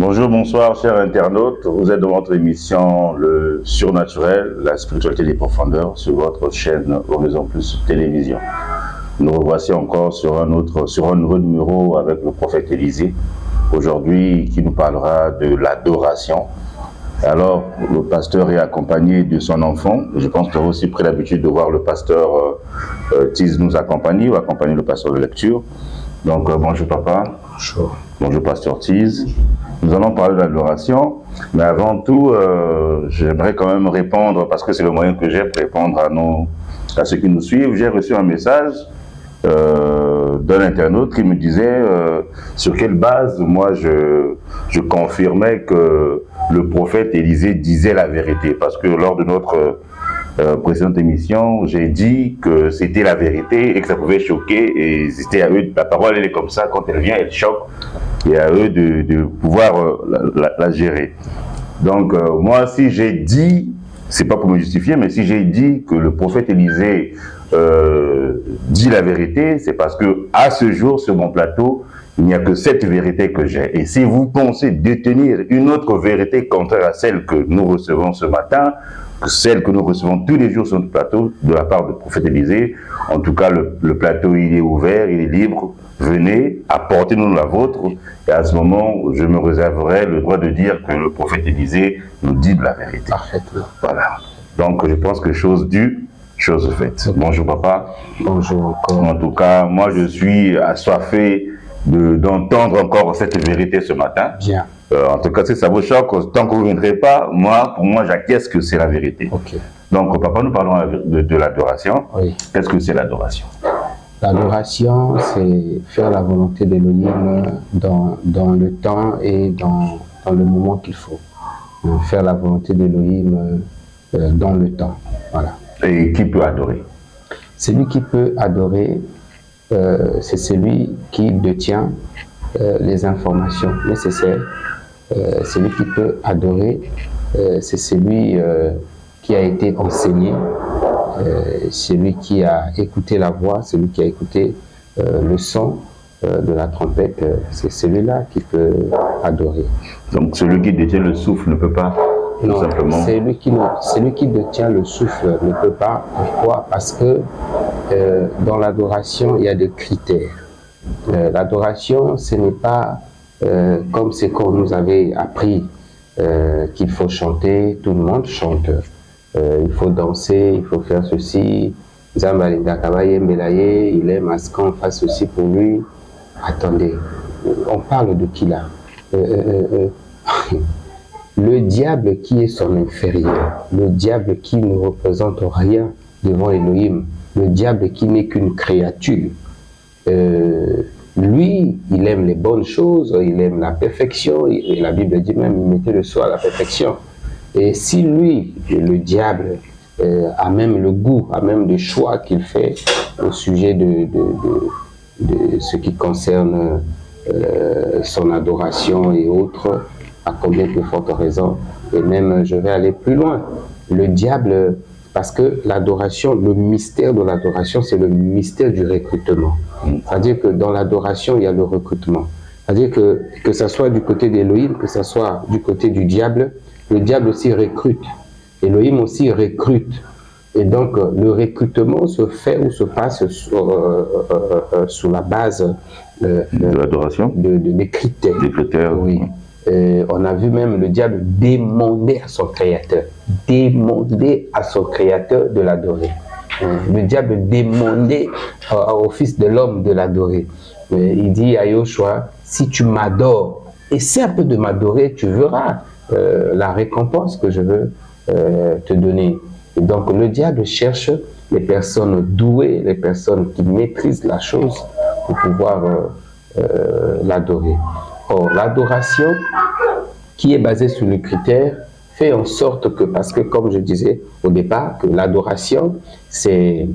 Bonjour, bonsoir, chers internautes. Vous êtes dans votre émission Le Surnaturel, la spiritualité des profondeurs, sur votre chaîne Horizon Plus Télévision. Nous revoici encore sur un nouveau numéro avec le prophète Élisée, aujourd'hui qui nous parlera de l'adoration. Alors, le pasteur est accompagné de son enfant. Je pense que vous avez aussi pris l'habitude de voir le pasteur Tiz nous accompagner ou accompagner le pasteur de lecture. Donc, bonjour papa. Bonjour. Bonjour pasteur Tiz. Nous allons parler de l'adoration, mais avant tout, j'aimerais quand même répondre, parce que c'est le moyen que j'ai pour répondre à ceux qui nous suivent. J'ai reçu un message d'un internaute qui me disait sur quelle base moi je confirmais que le prophète Élisée disait la vérité, parce que lors de notre précédente émission, j'ai dit que c'était la vérité et que ça pouvait choquer, et c'était à eux, la parole elle est comme ça, quand elle vient elle choque, et à eux de pouvoir la gérer. Donc moi, si j'ai dit, c'est pas pour me justifier, mais si j'ai dit que le prophète Élisée dit la vérité, c'est parce que à ce jour sur mon plateau, il n'y a que cette vérité que j'ai. Et si vous pensez détenir une autre vérité contraire à celle que nous recevons ce matin, celle que nous recevons tous les jours sur notre plateau de la part du prophète Élisée, en tout cas le plateau il est ouvert, il est libre. Venez, apportez-nous la vôtre, et à ce moment, je me réserverai le droit de dire que le prophète Élisée nous dit de la vérité. Parfaitement. Voilà. Donc, je pense que chose due, chose faite. Bonjour, papa. Bonjour encore. En tout cas, moi, je suis assoiffé d'entendre encore cette vérité ce matin. Bien. En tout cas, si ça vous choque, tant que vous ne viendrez pas, pour moi, j'acquiesce que c'est la vérité. Ok. Donc, papa, nous parlons de l'adoration. Oui. Qu'est-ce que c'est l'adoration? L'adoration, c'est faire la volonté d'Élohim dans le temps et dans le moment qu'il faut. Faire la volonté d'Élohim dans le temps. Voilà. Et qui peut adorer? Celui qui peut adorer, c'est celui qui détient les informations nécessaires. Celui qui peut adorer, c'est celui qui a été enseigné, celui qui a écouté la voix, celui qui a écouté le son de la trompette, c'est celui-là qui peut adorer. Donc celui qui détient le souffle ne peut pas, tout simplement. Celui qui détient le souffle ne peut pas. Pourquoi? Parce que dans l'adoration, il y a des critères. L'adoration, ce n'est pas comme ce qu'on nous avait appris qu'il faut chanter, tout le monde chante. Il faut danser, il faut faire ceci. Il aime à ce qu'on fasse ceci pour lui. Attendez, on parle de qui là? Le diable qui est son inférieur, le diable qui ne représente rien devant Elohim, le diable qui n'est qu'une créature. Lui, il aime les bonnes choses, il aime la perfection, et la Bible dit même, il mettait le sceau à la perfection. Et si lui, le diable, a même le goût, a même le choix qu'il fait au sujet de ce qui concerne son adoration et autres, à combien de fortes raisons, et même je vais aller plus loin, le diable, parce que l'adoration, le mystère de l'adoration, c'est le mystère du recrutement. C'est-à-dire que dans l'adoration, il y a le recrutement. C'est-à-dire que ça soit du côté d'Élohim, que ça soit du côté du diable, le diable aussi recrute. Elohim aussi recrute. Et donc, le recrutement se fait ou se passe sur la base de l'adoration, des critères. Des critères, oui. On a vu même le diable demander à son créateur de l'adorer. Le diable demandait au fils de l'homme de l'adorer. Il dit à Yoshua, si tu m'adores, essaie un peu de m'adorer, tu verras la récompense que je veux te donner. Et donc le diable cherche les personnes douées, les personnes qui maîtrisent la chose pour pouvoir l'adorer. Or, l'adoration qui est basée sur le critère fait en sorte que, parce que comme je disais au départ, que l'adoration c'est,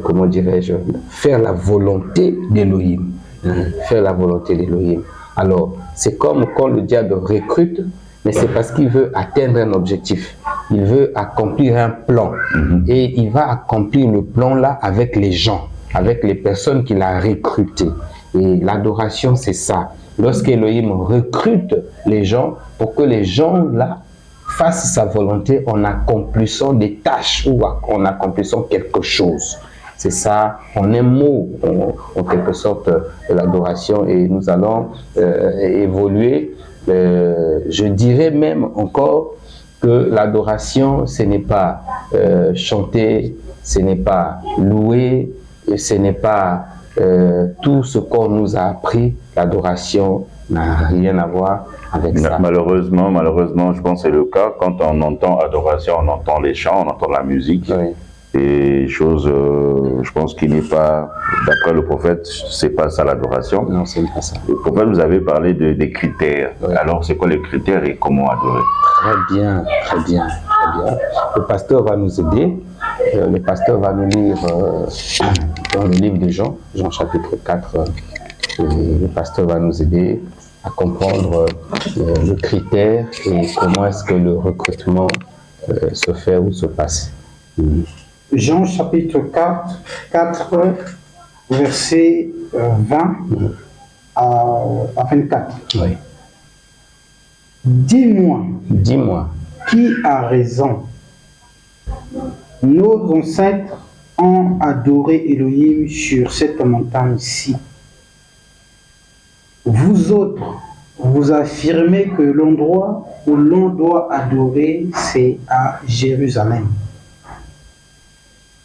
comment dirais-je, faire la volonté d'Élohim. Faire la volonté d'Élohim. Alors, c'est comme quand le diable recrute, mais c'est parce qu'il veut atteindre un objectif. Il veut accomplir un plan. Et il va accomplir le plan-là avec les gens, avec les personnes qu'il a recrutées. Et l'adoration, c'est ça. lorsqu'Élohim recrute les gens pour que les gens là fassent sa volonté en accomplissant des tâches ou en accomplissant quelque chose. C'est ça, en un mot, en quelque sorte, l'adoration. Et nous allons évoluer. Je dirais même encore que l'adoration, ce n'est pas chanter, ce n'est pas louer, ce n'est pas tout ce qu'on nous a appris. L'adoration n'a rien à voir avec ça. Malheureusement, je pense que c'est le cas. Quand on entend adoration, on entend les chants, on entend la musique. Oui. Et chose, je pense qu'il n'est pas, d'après le prophète, c'est pas ça l'adoration. Non, c'est pas ça. Le prophète nous avait parlé des critères. Oui. Alors, c'est quoi les critères et comment adorer? Très bien, très bien, très bien. Le pasteur va nous aider. Le pasteur va nous lire dans le livre de Jean, Jean chapitre 4. Le pasteur va nous aider à comprendre le critère et comment est-ce que le recrutement se fait ou se passe. Jean chapitre 4, verset 20 à 24. Oui. Dis-moi, qui a raison? Nos ancêtres ont adoré Elohim sur cette montagne-ci. Vous autres, vous affirmez que l'endroit où l'on doit adorer, c'est à Jérusalem.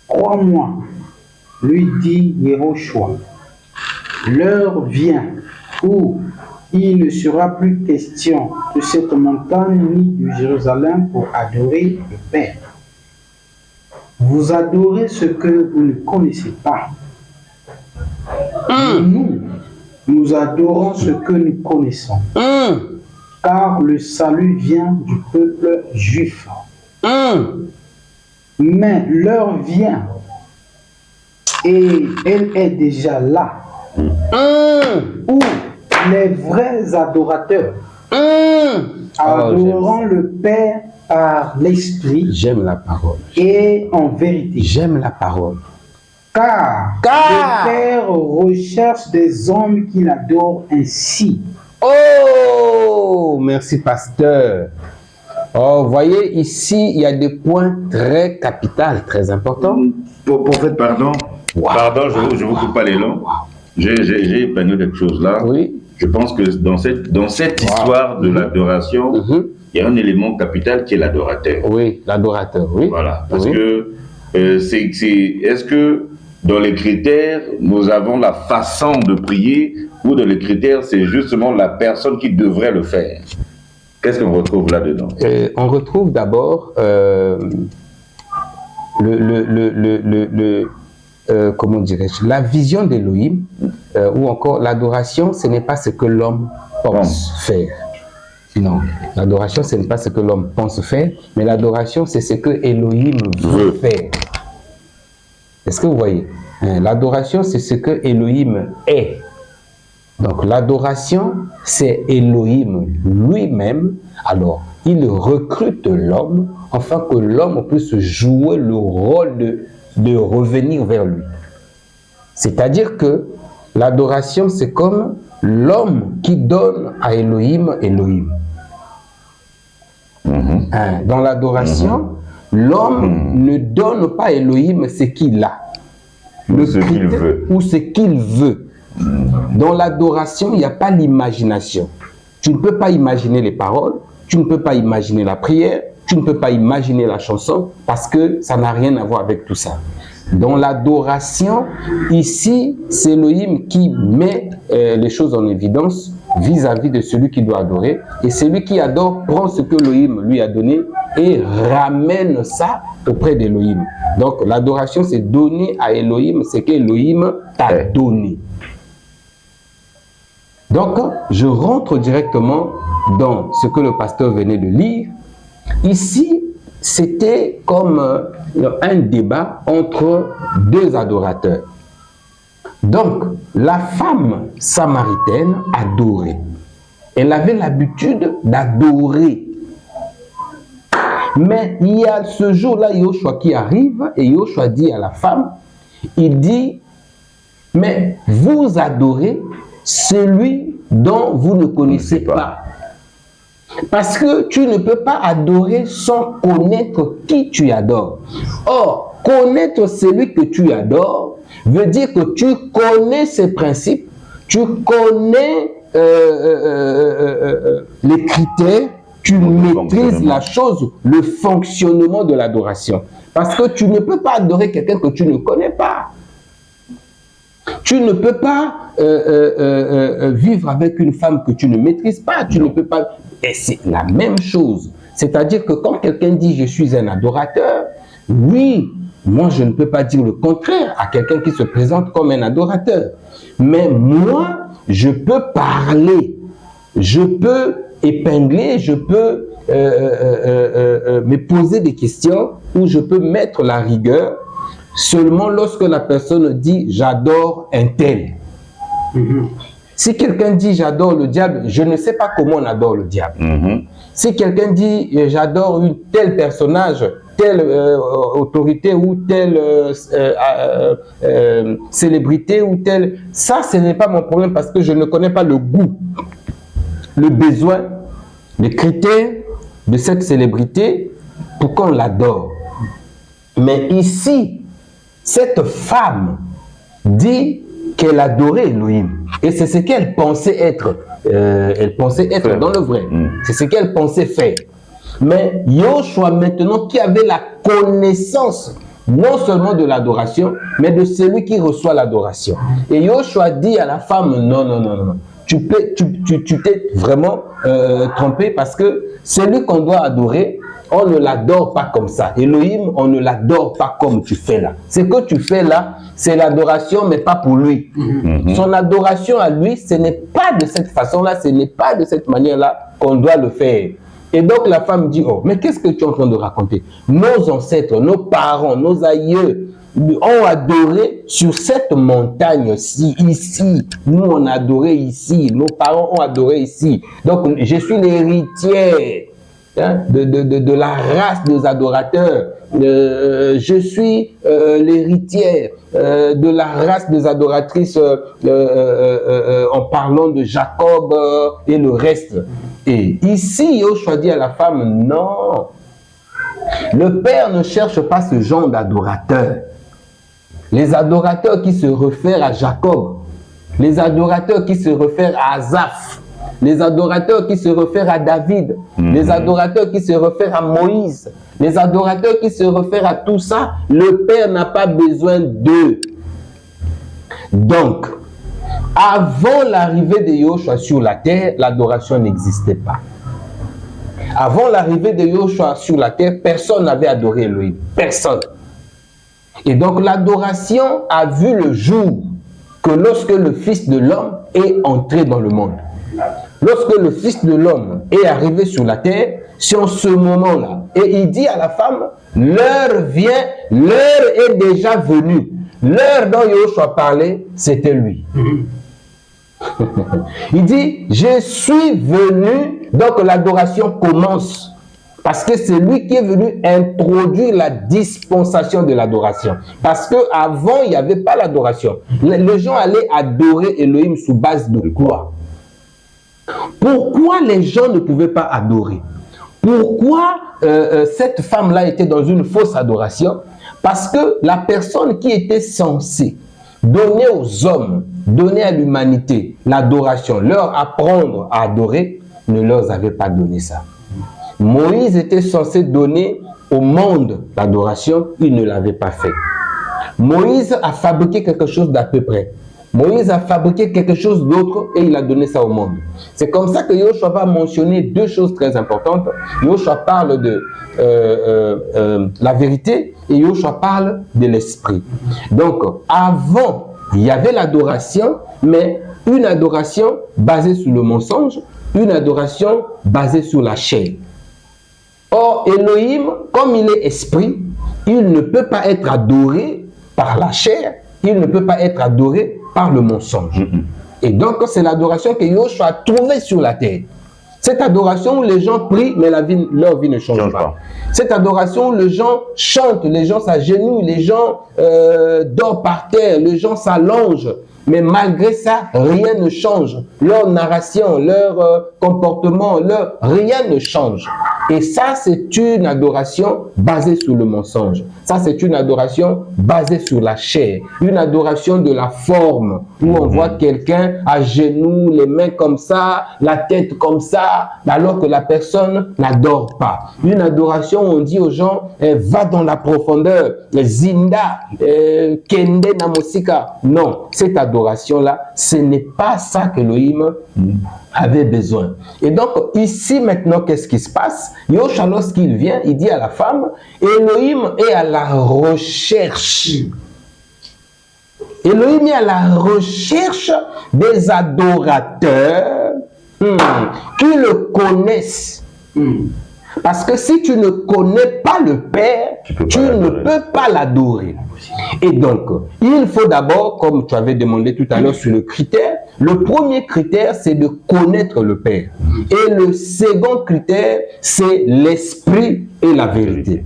Crois-moi, lui dit Yehoshua, l'heure vient où il ne sera plus question de cette montagne ni de Jérusalem pour adorer le Père. Vous adorez ce que vous ne connaissez pas. Nous adorons ce que nous connaissons. Car le salut vient du peuple juif. Mais l'heure vient et elle est déjà là où les vrais adorateurs adoreront le Père par l'Esprit. J'aime la parole. Et en vérité. J'aime la parole. Car le Père recherche des hommes qui l'adorent ainsi. Oh, merci pasteur. Oh, vous voyez, ici, il y a des points très capitaux, très importants. Prophète, pardon. Wow. Pardon, je vous coupe pas les longs. J'ai épinglé quelque chose là. Oui. Je pense que dans cette histoire de l'adoration, il y a un élément capital qui est l'adorateur. Oui, l'adorateur, oui. Voilà, parce que est-ce que dans les critères, nous avons la façon de prier ou dans les critères, c'est justement la personne qui devrait le faire? Qu'est-ce qu'on retrouve là-dedans? On retrouve d'abord comment dirais-je, la vision d'Élohim, ou encore l'adoration, ce n'est pas ce que l'homme pense faire. Non, l'adoration, ce n'est pas ce que l'homme pense faire, mais l'adoration, c'est ce que Élohim veut faire. Est-ce que vous voyez? L'adoration, c'est ce que Élohim est. Donc, l'adoration, c'est Élohim lui-même. Alors, il recrute l'homme afin que l'homme puisse jouer le rôle de revenir vers lui. C'est-à-dire que l'adoration, c'est comme l'homme qui donne à Élohim Élohim. Dans l'adoration, l'homme ne donne pas à Élohim ce qu'il a, ou ce qu'il veut. Ou ce qu'il veut. Dans l'adoration, il n'y a pas l'imagination. Tu ne peux pas imaginer les paroles, tu ne peux pas imaginer la prière, tu ne peux pas imaginer la chanson, parce que ça n'a rien à voir avec tout ça. Dans l'adoration, ici, c'est Elohim qui met les choses en évidence vis-à-vis de celui qui doit adorer. Et celui qui adore prend ce que Elohim lui a donné et ramène ça auprès d'Elohim. Donc, l'adoration, c'est donner à Elohim ce qu'Elohim t'a donné. Donc, je rentre directement dans ce que le pasteur venait de lire. Ici, c'était comme un débat entre deux adorateurs. Donc, la femme samaritaine adorait. Elle avait l'habitude d'adorer. Mais il y a ce jour-là, Yehoshua qui arrive, et Yehoshua dit à la femme, il dit, mais vous adorez celui dont vous ne connaissez pas. Parce que tu ne peux pas adorer sans connaître qui tu adores. Or, connaître celui que tu adores veut dire que tu connais ses principes, tu connais les critères, tu maîtrises la chose, le fonctionnement de l'adoration. Parce que tu ne peux pas adorer quelqu'un que tu ne connais pas. Tu ne peux pas vivre avec une femme que tu ne maîtrises pas. Tu ne peux pas. Et c'est la même chose. C'est-à-dire que quand quelqu'un dit « je suis un adorateur », oui, moi je ne peux pas dire le contraire à quelqu'un qui se présente comme un adorateur. Mais moi, je peux parler, je peux épingler, je peux me poser des questions où je peux mettre la rigueur seulement lorsque la personne dit « j'adore un tel ». Si quelqu'un dit « j'adore le diable », je ne sais pas comment on adore le diable. Si quelqu'un dit « j'adore une tel personnage », telle autorité ou telle célébrité ou telle... Ça, ce n'est pas mon problème parce que je ne connais pas le goût, le besoin, les critères de cette célébrité pour qu'on l'adore. Mais ici, cette femme dit qu'elle adorait Elohim. Et c'est ce qu'elle pensait être. Elle pensait être dans le vrai. C'est ce qu'elle pensait faire. Mais Yoshua maintenant qui avait la connaissance non seulement de l'adoration, mais de celui qui reçoit l'adoration. Et Yoshua dit à la femme, non, non, non, non. Tu t'es vraiment trompé parce que celui qu'on doit adorer, on ne l'adore pas comme ça. Elohim, on ne l'adore pas comme tu fais là. Ce que tu fais là, c'est l'adoration, mais pas pour lui. Son adoration à lui, ce n'est pas de cette façon-là, ce n'est pas de cette manière-là qu'on doit le faire. Et donc la femme dit, oh, mais qu'est-ce que tu es en train de raconter? Nos ancêtres, nos parents, nos aïeux ont adoré sur cette montagne-ci, ici. Nous, on a adoré ici. Nos parents ont adoré ici. Donc, je suis l'héritière de la race des adorateurs. Je suis l'héritière de la race des adoratrices en parlant de Jacob et le reste. Et ici, Yoshua dit à la femme, non, le Père ne cherche pas ce genre d'adorateurs. Les adorateurs qui se réfèrent à Jacob, les adorateurs qui se réfèrent à Asaph, les adorateurs qui se réfèrent à David, les adorateurs qui se réfèrent à Moïse, les adorateurs qui se réfèrent à tout ça, le Père n'a pas besoin d'eux. Donc, avant l'arrivée de Yoshua sur la terre, l'adoration n'existait pas. Avant l'arrivée de Yoshua sur la terre, personne n'avait adoré Elohim. Personne. Et donc l'adoration a vu le jour que lorsque le Fils de l'homme est entré dans le monde. Lorsque le Fils de l'homme est arrivé sur la terre, c'est en ce moment-là. Et il dit à la femme, l'heure vient, l'heure est déjà venue. L'heure dont Yoshua parlait, c'était lui. Il dit, je suis venu, donc l'adoration commence. Parce que c'est lui qui est venu introduire la dispensation de l'adoration. Parce qu'avant, il n'y avait pas l'adoration. Les gens allaient adorer Elohim sous base de quoi? Pourquoi les gens ne pouvaient pas adorer? Pourquoi cette femme-là était dans une fausse adoration? Parce que la personne qui était censée donner aux hommes, donner à l'humanité l'adoration, leur apprendre à adorer, ne leur avait pas donné ça. Moïse était censé donner au monde l'adoration, il ne l'avait pas fait. Moïse a fabriqué quelque chose d'à peu près. Moïse a fabriqué quelque chose d'autre et il a donné ça au monde. C'est comme ça que Yoshua va mentionner deux choses très importantes. Yoshua parle de la vérité et Yoshua parle de l'esprit. Donc, avant, il y avait l'adoration, mais une adoration basée sur le mensonge, une adoration basée sur la chair. Or, Elohim, comme il est esprit, il ne peut pas être adoré par la chair, il ne peut pas être adoré par le mensonge. Et donc, c'est l'adoration que Yoshua a trouvée sur la terre. Cette adoration où les gens prient, mais leur vie ne change pas. Cette adoration où les gens chantent, les gens s'agenouillent, les gens dorment par terre, les gens s'allongent. Mais malgré ça, rien ne change. Leur narration, leur comportement, rien ne change. Et ça, c'est une adoration basée sur le mensonge. Ça, c'est une adoration basée sur la chair. Une adoration de la forme, où on voit quelqu'un à genoux, les mains comme ça, la tête comme ça, alors que la personne n'adore pas. Une adoration où on dit aux gens, va dans la profondeur, zinda, kende namosika. Non, cette adoration-là, ce n'est pas ça qu'Elohim avait besoin. Et donc, ici, maintenant, qu'est-ce qui se passe? Yosha, lorsqu'il vient, il dit à la femme, Elohim est à la recherche. Elohim est à la recherche des adorateurs qui le connaissent. Parce que si tu ne connais pas le Père, tu ne peux pas l'adorer. Et donc, il faut d'abord, comme tu avais demandé tout à l'heure sur le critère, le premier critère, c'est de connaître le Père. Et le second critère, c'est l'esprit et la vérité.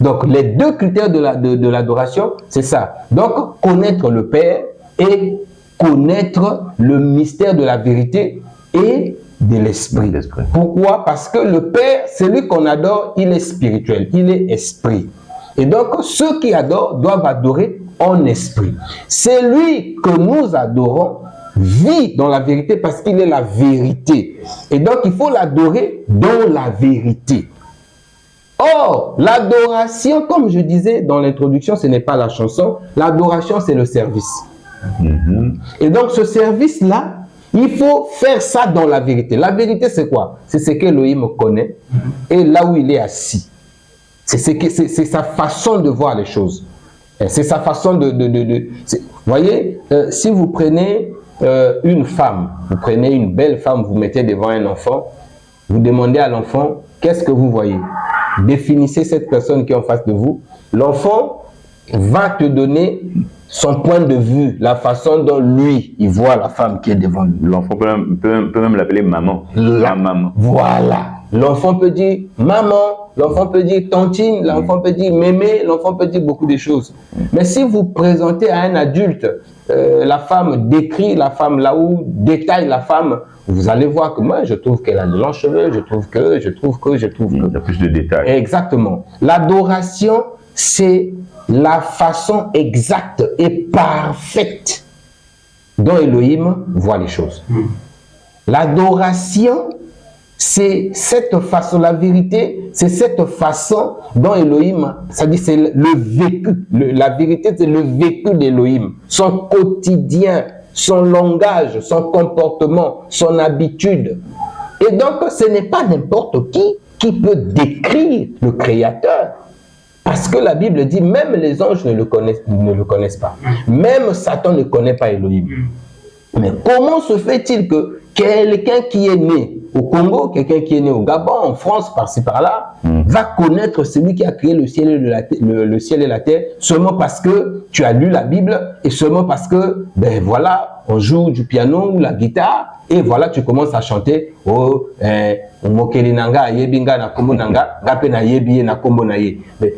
Donc, les deux critères de l'adoration, c'est ça. Donc, connaître le Père et connaître le mystère de la vérité et de l'esprit. Pourquoi? Parce que le Père, celui qu'on adore, il est spirituel, il est esprit. Et donc, ceux qui adorent doivent adorer en esprit. Celui que nous adorons vit dans la vérité parce qu'il est la vérité. Et donc, il faut l'adorer dans la vérité. Or, l'adoration, comme je disais dans l'introduction, ce n'est pas la chanson. L'adoration, c'est le service. Et donc, ce service-là, il faut faire ça dans la vérité. La vérité, c'est quoi? C'est ce qu'Elohim connaît et là où il est assis. C'est sa façon de voir les choses. C'est sa façon vous voyez, si vous prenez une femme, vous prenez une belle femme, vous mettez devant un enfant, vous demandez à l'enfant, qu'est-ce que vous voyez? Définissez cette personne qui est en face de vous. L'enfant va te donner son point de vue, la façon dont lui, il voit la femme qui est devant lui. L'enfant peut même l'appeler maman. La maman. Voilà. L'enfant peut dire maman, l'enfant peut dire tantine, l'enfant peut dire mémé, l'enfant peut dire beaucoup de choses. Mais si vous présentez à un adulte, la femme décrit la femme là où détaille la femme, vous allez voir que moi, je trouve qu'elle a de longs cheveux, je trouve que. Il y a plus de détails. Exactement. L'adoration, c'est la façon exacte et parfaite dont Elohim voit les choses. L'adoration, c'est cette façon, la vérité, c'est cette façon dont Elohim, c'est-à-dire c'est le vécu, la vérité c'est le vécu d'Elohim, son quotidien, son langage, son comportement, son habitude. Et donc ce n'est pas n'importe qui peut décrire le Créateur. Parce que la Bible dit, même les anges ne le connaissent pas. Même Satan ne connaît pas Elohim. Mais comment se fait-il que quelqu'un qui est né au Congo, quelqu'un qui est né au Gabon, en France, par-ci par-là, va connaître celui qui a créé le ciel et la terre seulement parce que tu as lu la Bible et seulement parce que, ben voilà, on joue du piano ou la guitare et voilà, tu commences à chanter « Oh,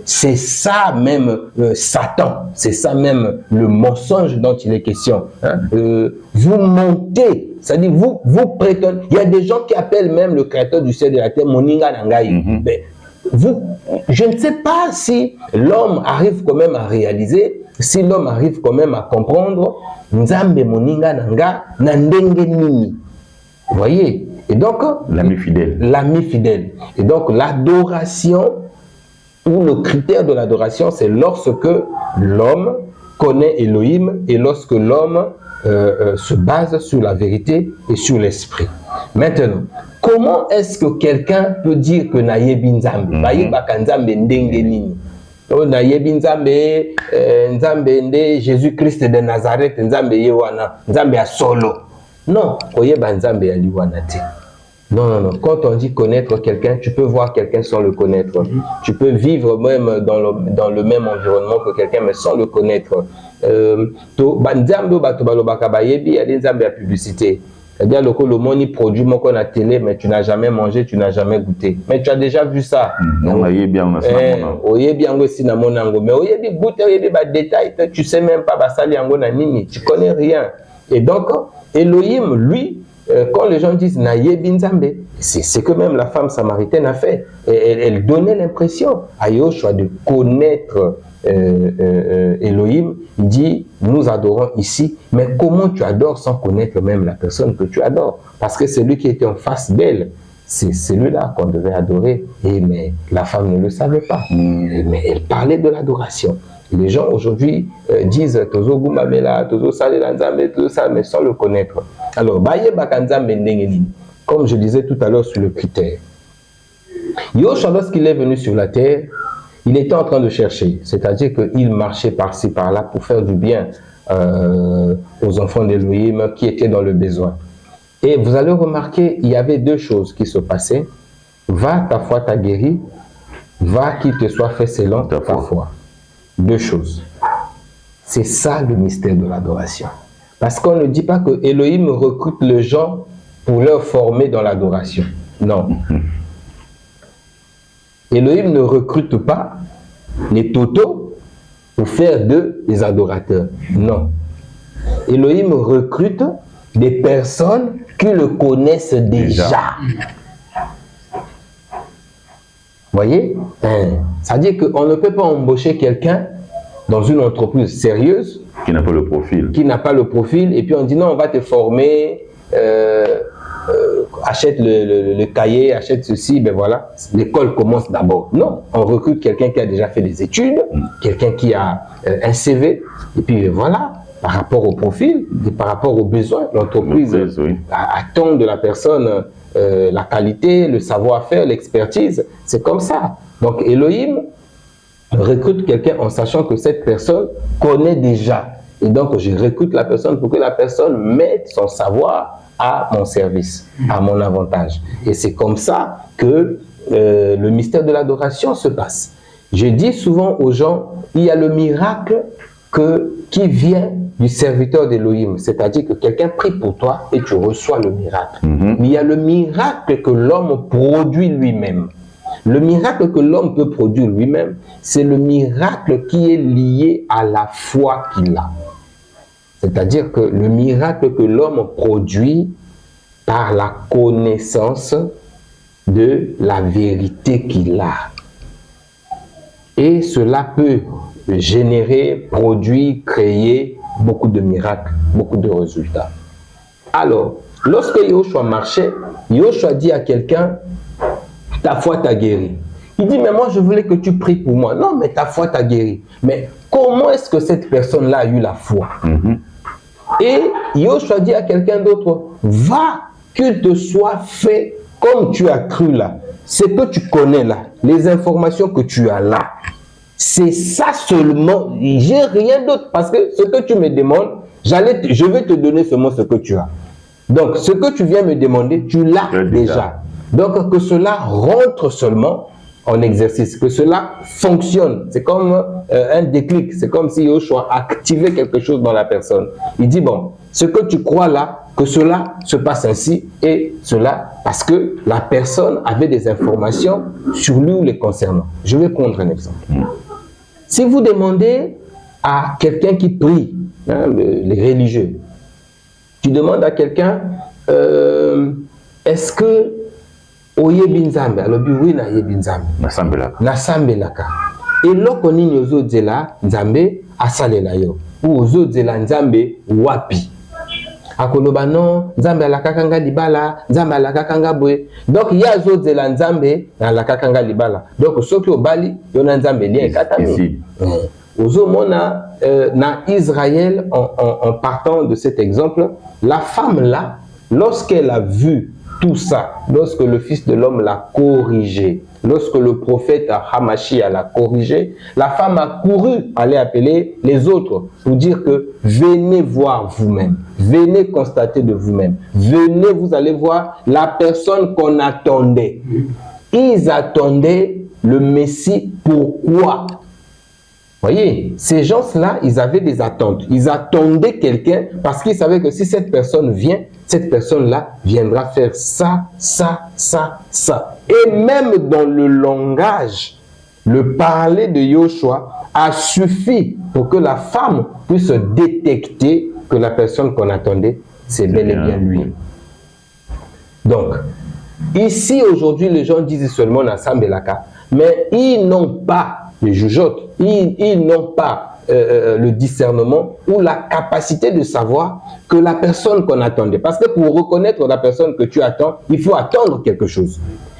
c'est ça même Satan, c'est ça même le mensonge dont il est question. Vous montez, c'est-à-dire vous prétendez, il y a des gens qui appellent même le créateur du ciel et de la terre Moninga Nangai. Je ne sais pas si l'homme arrive quand même à réaliser, si l'homme arrive quand même à comprendre Nzambe Moninga Nanga Nandenge Nini. Vous voyez? Et donc, l'ami fidèle. L'ami fidèle. Et donc, l'adoration, ou le critère de l'adoration, c'est lorsque l'homme connaît Elohim et lorsque l'homme se base sur la vérité et sur l'esprit. Maintenant, comment est-ce que quelqu'un peut dire que Nayebi Nzambe, Nzambe Ndenge Nini? Nayebi Nzambe, Nzambe Nde, Jésus-Christ de Nazareth, Nzambe Yewana, Nzambe a solo. Non, Oyeba Nzambe a liwanate. Non. Quand on dit connaître quelqu'un, tu peux voir quelqu'un sans le connaître. Tu peux vivre même dans le même environnement que quelqu'un, mais sans le connaître. Nzambe bato balobaka bayebi, il y a des Nzambe à publicité. C'est-à-dire le moni produit mon qu'on a télé, mais tu n'as jamais mangé, tu n'as jamais goûté. Mais tu as déjà vu ça. Non, on y est bien, on a ça. On y est bien aussi dans mon ango. Mais on y est des goûter, on y est des détails. Tu sais même pas basali ango na nini. Tu connais rien. Et donc, Elohim, lui, quand les gens disent Naye Binzambe, c'est que même la femme samaritaine a fait. Elle donnait l'impression à Yoshua de connaître Elohim. Il dit, nous adorons ici, mais comment tu adores sans connaître même la personne que tu adores? Parce que celui qui était en face d'elle, c'est celui-là qu'on devait adorer. Mais la femme ne le savait pas. Mais elle parlait de l'adoration. Les gens aujourd'hui disent Tozo Gumamela, Tozo Salelanzambe, tout ça, mais sans le connaître. Alors, Baye Bakanzambe Ndengeni, comme je disais tout à l'heure sur le critère. Yoshua, lorsqu'il est venu sur la terre, il était en train de chercher, c'est-à-dire qu'il marchait par-ci, par-là pour faire du bien aux enfants d'Elohim qui étaient dans le besoin. Et vous allez remarquer, il y avait deux choses qui se passaient. Va, ta foi t'a guéri. Va, qu'il te soit fait selon ta foi. Deux choses. C'est ça le mystère de l'adoration. Parce qu'on ne dit pas que Elohim recrute les gens pour leur former dans l'adoration. Non. Elohim ne recrute pas les totaux pour faire d'eux des adorateurs. Non. Elohim recrute des personnes qui le connaissent déjà. Voyez? Ça veut dire qu'on ne peut pas embaucher quelqu'un dans une entreprise sérieuse qui n'a pas le profil. Qui n'a pas le profil, et puis on dit non, on va te former, achète le cahier, achète ceci, ben voilà, l'école commence d'abord. Non, on recrute quelqu'un qui a déjà fait des études, quelqu'un qui a un CV, et puis voilà, par rapport au profil, et par rapport aux besoins, l'entreprise attend de la personne la qualité, le savoir-faire, l'expertise, c'est comme ça. Donc Elohim recrute quelqu'un en sachant que cette personne connaît déjà. Et donc je recrute la personne pour que la personne mette son savoir à mon service, à mon avantage. Et c'est comme ça que le mystère de l'adoration se passe. Je dis souvent aux gens, il y a le miracle qui vient du serviteur d'Elohim, c'est-à-dire que quelqu'un prie pour toi et tu reçois le miracle. Mais il y a le miracle que l'homme produit lui-même. Le miracle que l'homme peut produire lui-même, c'est le miracle qui est lié à la foi qu'il a. C'est-à-dire que le miracle que l'homme produit par la connaissance de la vérité qu'il a. Et cela peut générer, produire, créer beaucoup de miracles, beaucoup de résultats. Alors, lorsque Yoshua marchait, Yoshua dit à quelqu'un, ta foi t'a guéri. Il dit, mais moi je voulais que tu pries pour moi. Non, mais ta foi t'a guéri. Mais comment est-ce que cette personne-là a eu la foi? Et Yoshua dit à quelqu'un d'autre, va, qu'il te soit fait comme tu as cru là. Ce que tu connais là, les informations que tu as là, c'est ça seulement. J'ai rien d'autre parce que ce que tu me demandes, je vais te donner seulement ce que tu as. Donc, ce que tu viens me demander, tu l'as déjà. Donc, que cela rentre seulement en exercice, que cela fonctionne. C'est comme un déclic. C'est comme si Yoshua activait quelque chose dans la personne. Il dit, bon, ce que tu crois là, que cela se passe ainsi et cela, parce que la personne avait des informations sur lui ou les concernant. Je vais prendre un exemple. Si vous demandez à quelqu'un qui prie, hein, les religieux, tu demandes à quelqu'un, est-ce que Oye Binzambe, alors oui na Binzambe, Nasambelaka. Et loko nini ozo dzela Nzambe asalela yo, ou ozo dzela Nzambe wapi. Akoloba non, Nzambe alakakanga libala, Nzambe alakakanga boye. Donc il y a ozo dzela Nzambe alakakanga libala. Donc soki obali yona Nzambe lien katami. Ozo mona na Israël en partant de cet exemple, la femme là, lorsqu'elle a vu tout ça, lorsque le Fils de l'homme l'a corrigé, lorsque le prophète Hamashia l'a corrigé, la femme a couru aller appeler les autres pour dire que venez voir vous-même, venez constater de vous-même, venez, vous allez voir la personne qu'on attendait. Ils attendaient le Messie. Pourquoi? Voyez, ces gens-là, ils avaient des attentes. Ils attendaient quelqu'un parce qu'ils savaient que si cette personne vient, cette personne-là viendra faire ça, ça, ça, ça. Et même dans le langage, le parler de Yoshua a suffi pour que la femme puisse détecter que la personne qu'on attendait, c'est bel et bien lui. Donc, ici, aujourd'hui, les gens disent seulement Nassam Belaka, mais ils n'ont pas les jugeotes, ils n'ont pas le discernement ou la capacité de savoir que la personne qu'on attendait. Parce que pour reconnaître la personne que tu attends, il faut attendre quelque chose.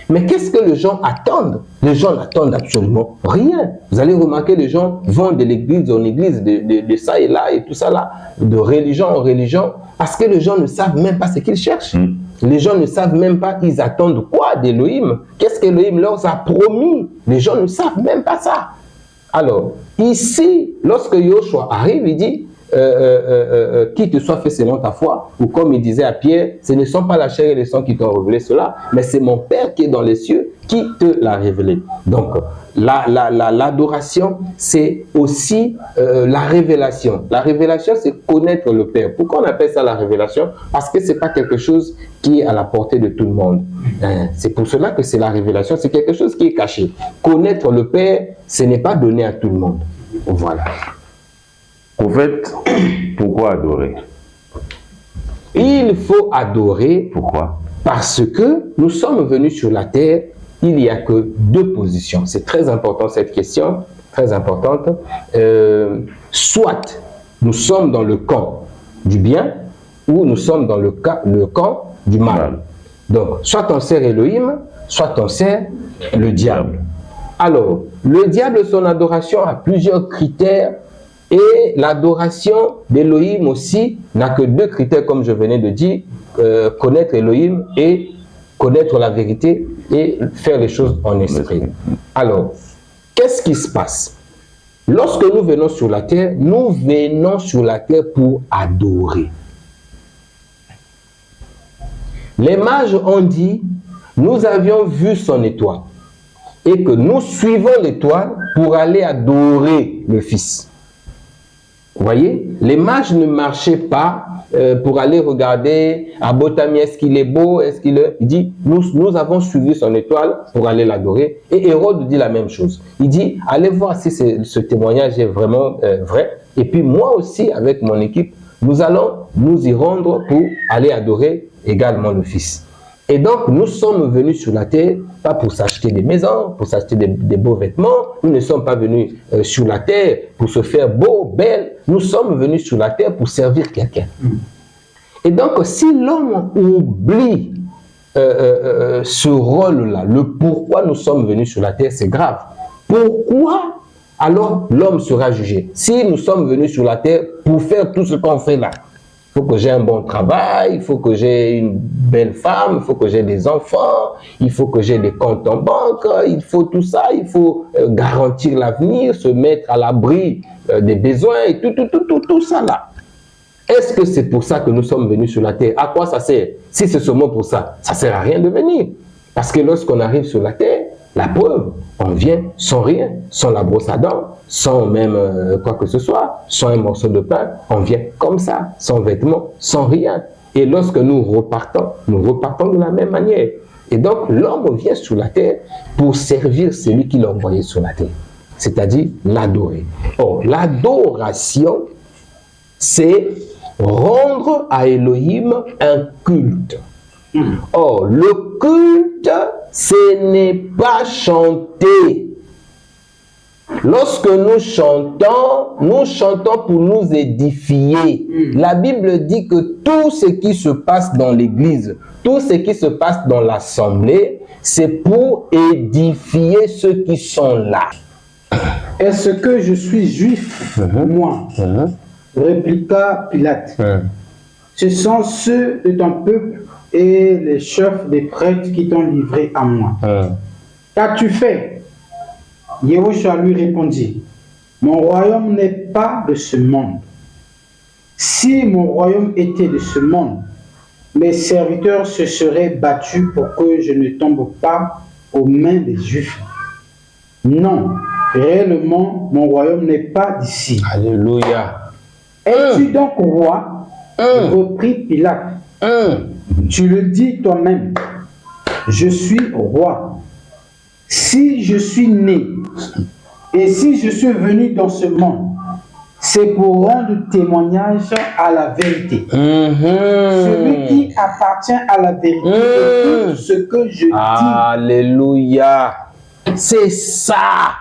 Mais qu'est-ce que les gens attendent? Les gens n'attendent absolument rien. Vous allez remarquer, les gens vont de l'église en église, de ça et là et tout ça là, de religion en religion, parce que les gens ne savent même pas ce qu'ils cherchent. Les gens ne savent même pas ils attendent quoi d'Élohim. Qu'est-ce qu'Élohim leur a promis? Les gens ne savent même pas ça. Alors, ici, lorsque Yoshua arrive, il dit, qui te soit fait selon ta foi, ou comme il disait à Pierre, ce ne sont pas la chair et le sang qui t'ont révélé cela, mais c'est mon Père qui est dans les cieux qui te l'a révélé. Donc, l'adoration, c'est aussi la révélation. La révélation, c'est connaître le Père. Pourquoi on appelle ça la révélation? Parce que ce n'est pas quelque chose qui est à la portée de tout le monde. C'est pour cela que c'est la révélation, c'est quelque chose qui est caché. Connaître le Père, ce n'est pas donné à tout le monde. Voilà. Prophète, pourquoi adorer? Il faut adorer. Pourquoi? Parce que nous sommes venus sur la terre, il n'y a que deux positions. C'est très important cette question, très importante. Soit nous sommes dans le camp du bien, ou nous sommes dans le camp du mal. Donc, soit on sert Elohim, soit on sert le diable. Alors, le diable, son adoration a plusieurs critères. Et l'adoration d'Elohim aussi n'a que deux critères, comme je venais de dire, connaître Elohim et connaître la vérité et faire les choses en esprit. Alors, qu'est-ce qui se passe? Lorsque nous venons sur la terre pour adorer. Les mages ont dit, nous avions vu son étoile et que nous suivons l'étoile pour aller adorer le Fils. Vous voyez, les mages ne marchaient pas pour aller regarder Abotami, est-ce qu'il est beau, est-ce qu'il est... Il dit, nous avons suivi son étoile pour aller l'adorer. Et Hérode dit la même chose. Il dit, allez voir si ce témoignage est vraiment vrai. Et puis moi aussi, avec mon équipe, nous allons nous y rendre pour aller adorer également le Fils. Et donc, nous sommes venus sur la terre, pas pour s'acheter des maisons, pour s'acheter des beaux vêtements. Nous ne sommes pas venus sur la terre pour se faire beau, belle. Nous sommes venus sur la terre pour servir quelqu'un. Et donc, si l'homme oublie ce rôle-là, le pourquoi nous sommes venus sur la terre, c'est grave. Pourquoi alors l'homme sera jugé? Si nous sommes venus sur la terre pour faire tout ce qu'on fait là, il faut que j'ai un bon travail, il faut que j'ai une belle femme, il faut que j'ai des enfants, il faut que j'ai des comptes en banque, il faut tout ça, il faut garantir l'avenir, se mettre à l'abri des besoins et tout ça là. Est-ce que c'est pour ça que nous sommes venus sur la terre? À quoi ça sert? Si c'est seulement pour ça, ça ne sert à rien de venir. Parce que lorsqu'on arrive sur la terre, la preuve, on vient sans rien, sans la brosse à dents, sans même quoi que ce soit, sans un morceau de pain, on vient comme ça, sans vêtements, sans rien. Et lorsque nous repartons de la même manière. Et donc l'homme vient sur la terre pour servir celui qui l'a envoyé sur la terre, c'est-à-dire l'adorer. Or, l'adoration, c'est rendre à Elohim un culte. Or, le culte, ce n'est pas chanter. Lorsque nous chantons pour nous édifier. La Bible dit que tout ce qui se passe dans l'église, tout ce qui se passe dans l'assemblée, c'est pour édifier ceux qui sont là. Est-ce que je suis juif, moi? Répliqua Pilate. Ce sont ceux de ton peuple et les chefs des prêtres qui t'ont livré à moi. Qu'as-tu fait? Yehoshua lui répondit, mon royaume n'est pas de ce monde. Si mon royaume était de ce monde, mes serviteurs se seraient battus pour que je ne tombe pas aux mains des Juifs. Non, réellement, mon royaume n'est pas d'ici. Alléluia. Es-tu donc roi? Reprit Pilate. Tu le dis toi-même. Je suis roi. Si je suis né et si je suis venu dans ce monde, c'est pour rendre témoignage à la vérité. Celui qui appartient à la vérité écoute ce que je dis. Alléluia. C'est ça.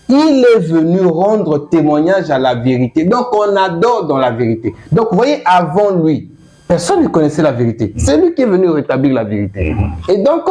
Il est venu rendre témoignage à la vérité. Donc, on adore dans la vérité. Donc, vous voyez, avant lui, personne ne connaissait la vérité. C'est lui qui est venu rétablir la vérité. Et donc,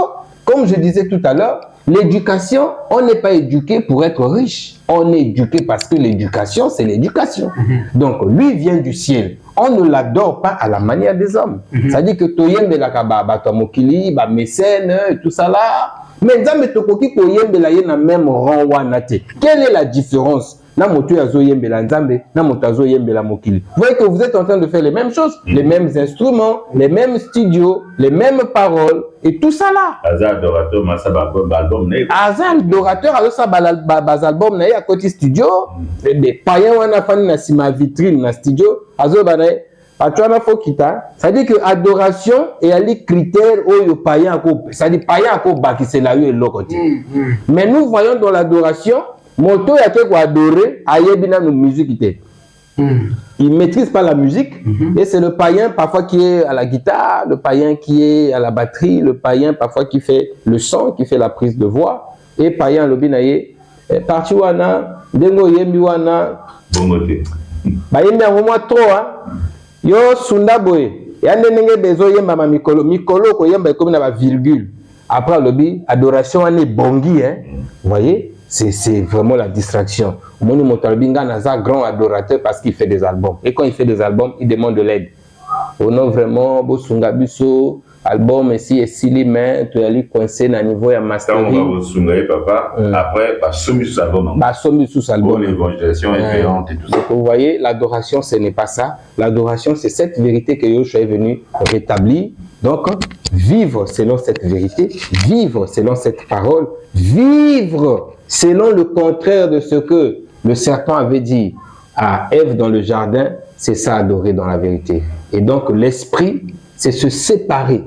comme je disais tout à l'heure, l'éducation, on n'est pas éduqué pour être riche. On est éduqué parce que l'éducation, c'est l'éducation. Donc, lui vient du ciel. On ne l'adore pas à la manière des hommes. C'est-à-dire que Toyembe la Kaba, Mokili, mécène, tout ça là. Mais Nzambe Tokoki Koyembe la yena même rang wanate. Quelle est la différence? Na moto yazo yembe la Nzambe, na moto yazo yembe la Mokili. Vous voyez que vous êtes en train de faire les mêmes choses, les mêmes instruments, les mêmes studios, les mêmes paroles et tout ça là. Azal adorateur, massa album né. Azal adorateur, alors ça bas album na à côté studio. Des païens wana fani na sima vitrine na studio. Azo banaye. C'est-à-dire que adoration et les critères où païen, c'est-à-dire païen qui c'est la et l'autre. Mais nous voyons dans l'adoration, moto ya ko adorer ayebina nos musique. Il maîtrise pas la musique et c'est le païen parfois qui est à la guitare, le païen qui est à la batterie, le païen parfois qui fait le chant, qui fait la prise de voix et païen lobinaye parti wana dengo yembi wana bongoté. Ba yembi vraiment trop hein. Yo sunda boye yande ndenge bezo yemba ma mikolo ko yemba comme na ba virgule après lobby adoration ane bongi hein. Vous voyez, c'est vraiment la distraction. Moni Motalbinga naza grand adorateur parce qu'il fait des albums et quand il fait des albums il demande de l'aide. On a vraiment beau sunga biso album ici et si les mains tu as lui coincé na niveau ya mastering. On va sunga papa après bah somme sous album. Bah somme sous album. L'évangélisation est payante et tout ça. Donc vous voyez, l'adoration ce n'est pas ça. L'adoration c'est cette vérité que Yoshua est venu rétablir. Donc vivre selon cette vérité, vivre selon cette parole, vivre selon le contraire de ce que le serpent avait dit à Ève dans le jardin, c'est ça adorer dans la vérité. Et donc l'esprit, c'est se séparer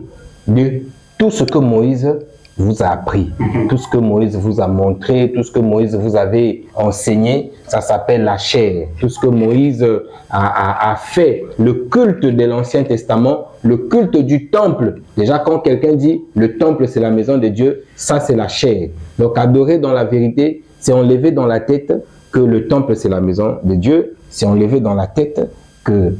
de tout ce que Moïse vous a appris, tout ce que Moïse vous a montré, tout ce que Moïse vous avait enseigné, ça s'appelle la chair. Tout ce que Moïse a fait, le culte de l'Ancien Testament, le culte du temple. Déjà quand quelqu'un dit le temple c'est la maison de Dieu, ça c'est la chair. Donc adorer dans la vérité, c'est enlever dans la tête que le temple c'est la maison de Dieu, c'est enlever dans la tête que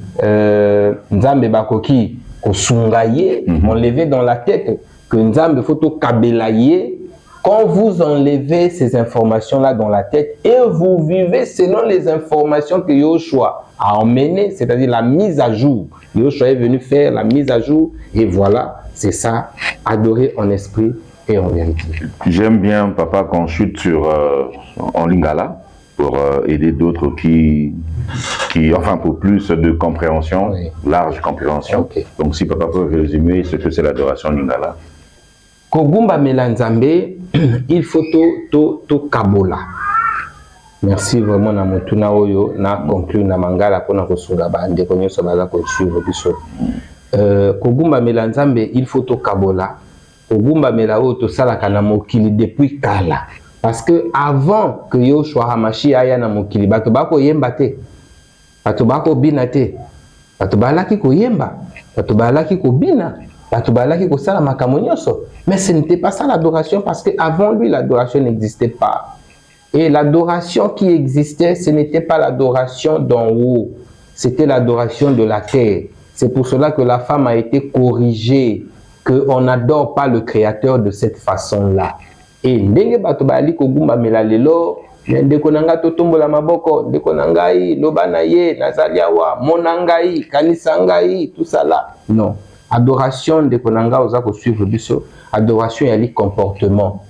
Nzambe Bakoki Osungaye, enlever dans la tête que Nzambe Foto Kabelaye. Quand vous enlevez ces informations-là dans la tête et vous vivez selon les informations que Yoshua a emmenées, c'est-à-dire la mise à jour. Yoshua est venu faire la mise à jour et voilà, c'est ça, adorer en esprit et en vérité. J'aime bien, papa, qu'on chute sur, en lingala pour aider d'autres qui, enfin, pour plus de compréhension, oui. Large compréhension. Okay. Donc, si papa peut résumer ce que c'est l'adoration lingala. Kogumba Melanzambe, il faut to kabola. Merci vraiment na motuna oyo na conclure na mangala pona kosunga ba ndeko nyoso baza ko suivre biso. Kogumba Melanzambe, il faut to kabola. Kogumba Melao to salaka na mokili depuis kala. Parce que avant que Yoshua Hamashi aya na mokili, bato bako yemba te. Bato bako bina te. Bato balaki ko yemba. Bato balaki ko bina. Mais ce n'était pas ça l'adoration parce qu'avant lui, l'adoration n'existait pas. Et l'adoration qui existait, ce n'était pas l'adoration d'en haut, c'était l'adoration de la terre. C'est pour cela que la femme a été corrigée, qu'on n'adore pas le Créateur de cette façon-là. Et ndenge bato bali kogumba melalelo, ndeko nanga totombola maboko, ndeko nangai, lobanaye, nazaliawa, monangai, kanisangai, tout ça là. Non. Adoration de konanga ozako suivre biso, adoration yali comportement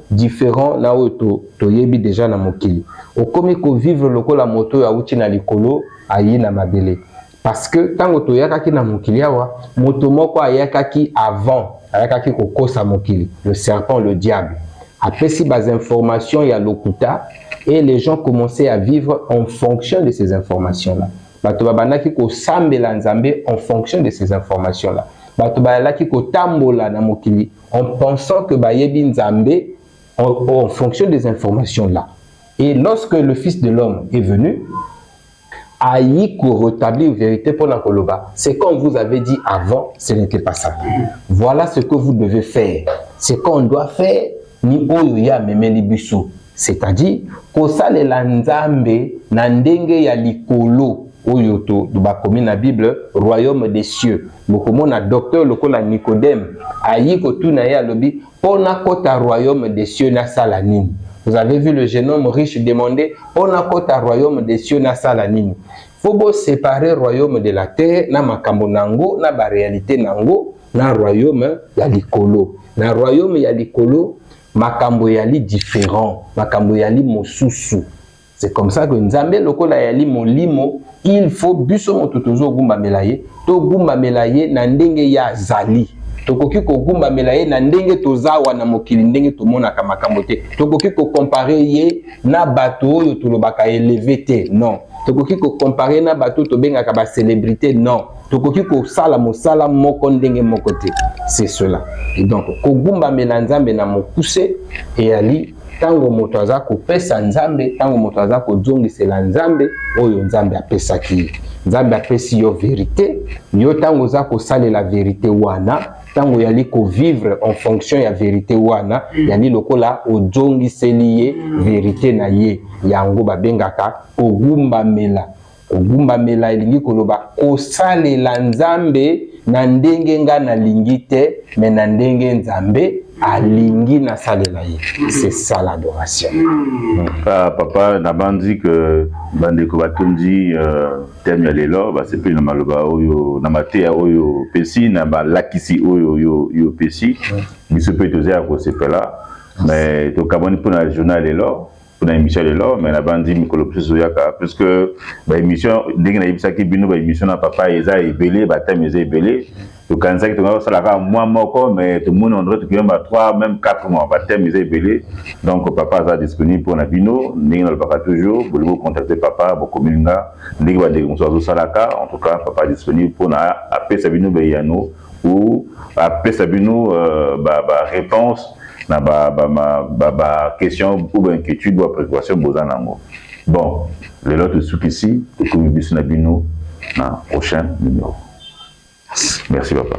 différent na oto to yebi déjà na mokili. Okomi ko vivre lokola moto ya uti na likolo ayi na mabele. Parce que tango to yakaki na mokili awa, moto moko ayakaki avant, ayakaki ko kosa mokili, le serpent, le diable. Après si bas informations ya lokuta et les gens commençaient à vivre en fonction de ces informations là. bato babandaki kosambela nzambe en fonction de ces informations là. Bato bazalaki kotambola na mokili en pensant que bayebi nzambe en fonction des informations là. Et lorsque le Fils de l'homme est venu, aïe pour rétablir la vérité pour la koloba, c'est comme vous avez dit avant, ce n'était pas ça. Voilà ce que vous devez faire. Ce qu'on doit faire, ni oya memeli biso. C'est-à-dire, kosale la nzambe na ndenge ya likolo oyoto do bakomi na Bible royaume des cieux. Bokomo na docteur lokola Nicodème ayi kotuna ya lobi pona kota royaume des cieux na sala nini. Vous avez vu le jeune homme riche demander pona kota royaume des cieux na sala nini. Faut séparer royaume de la terre na makambo nango na ba réalité nango na royaume ya likolo. Na royaume ya likolo makambo yali différent, makambo yali mosusu. C'est comme ça que nzambe lokola yali molimo, il faut biso moto tozo gumba melaye, to gumba melaye na ndenge ya zali. Tokoki ko gumba melaye na ndenge tozawa na mokili ndenge tomona ka makambo te. Tokoki ko comparer ye na bato oyo tolobaka élevé te. Non. Tokoki ko comparer na bato to bengaka ba célébrité. Non. Tokoki ko sala mosala moko ndenge moko te. C'est cela. Et donc ko gumba melanzambe na mokuse et ali tango moto aza kopesa nzambe, tango moto aza kozongisela nzambe oyo nzambe apesaki. Nzambe apesi yo vérité, yo tango za kosalela vérité wana, tango yali ko vivre en fonction ya vérité wana, yali lokola ozongiseli ye vérité na ye. Yango babengaka kogumba mela. Kogumba mela elingi koloba kosalela nzambe na ndenge nga na lingi te, mais na ndenge nzambe alingi na salela ye. C'est ça l'adoration. Papa nabandi que bandeko batundi terme lelo ba c'est plus na maloba oyo na matea oyo pesi na ba lakisi oyo yo pesi ni se peut tozer ko sepela mais to kaboni pour na journal lelo pour na émission lelo mais nabandi mikolo plus oyaka parce que ba émission ndenge na yebisaki bino ba émission na papa eza ebele ba thème eza ebele. Donc, quand ça va moi moko, mais tout le monde on dirait que 3 même 4 mois baptême ils est belé. Donc papa est disponible pour Nabino, n'ayez le papa toujours, vous pouvez contacter papa, vous communiquer, n'ayez pas de salaka. En tout cas, papa est disponible pour appeler Sabino Beyano ou appeler Sabino réponse na ba question ou inquiétude ou préoccupation bozanango. Bon, les autres sous ici, le communiquer Nabino, na prochain numéro. Merci papa.